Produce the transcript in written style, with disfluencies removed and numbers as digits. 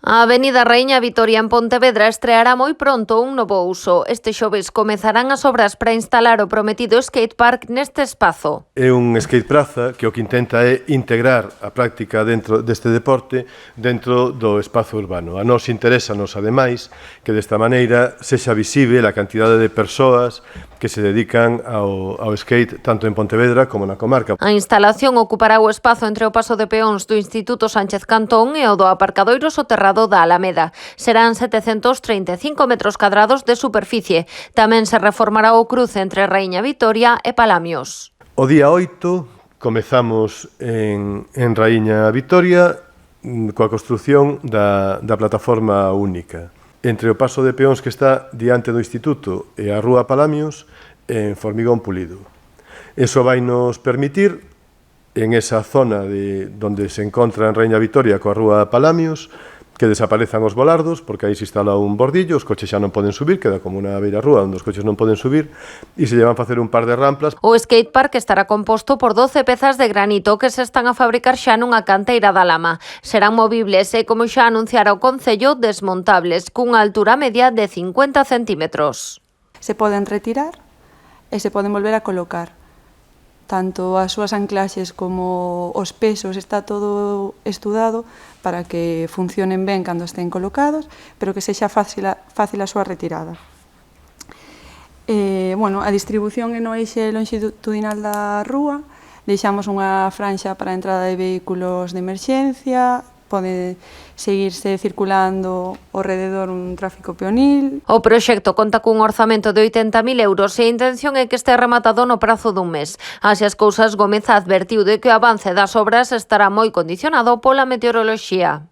A Avenida Raíña Vitoria en Pontevedra estreará moi pronto un novo uso. Este xoves comezarán as obras para instalar o prometido skatepark neste espazo. É un skate praza que o que intenta é integrar a práctica dentro deste deporte dentro do espazo urbano. A nós interésanos, ademais, que desta maneira sexa visible a cantidade de persoas que se dedican ao skate tanto en Pontevedra como na comarca. A instalación ocupará o espazo entre o paso de peóns do Instituto Sánchez Cantón e o do aparcadoiro soterrado da Alameda. Serán 735 metros cadrados de superficie. Tamén se reformará o cruce entre Raíña Vitoria e Palamios. O día 8 comezamos en Raíña Vitoria coa construción da plataforma única. Entre o paso de peóns que está diante do Instituto e a Rúa Palamios en formigón pulido. Eso vai nos permitir, en esa zona donde se encontra en Raíña Vitoria coa Rúa Palamios, que desaparezan os volardos, porque aí se instala un bordillo, os coches xa non poden subir, queda como unha beira rúa onde os coches non poden subir, e se llevan facer un par de ramplas. O skatepark estará composto por 12 pezas de granito que se están a fabricar xa nunha canteira da Lama. Serán movibles e, como xa anunciara o Concello, desmontables, cunha altura media de 50 centímetros. Se poden retirar e se poden volver a colocar. Tanto as súas anclaxes como os pesos está todo estudado para que funcionen ben cando estén colocados, pero que sexa fácil a súa retirada. A distribución en o eixe longitudinal da rúa, deixamos unha franxa para a entrada de vehículos de emerxencia, pode seguirse circulando ao rededor un tráfico peonil. O proxecto conta cun orzamento de 80.000 euros e a intención é que este rematado no prazo dun mes. Así as cousas, Gómez advertiu de que o avance das obras estará moi condicionado pola meteoroloxía.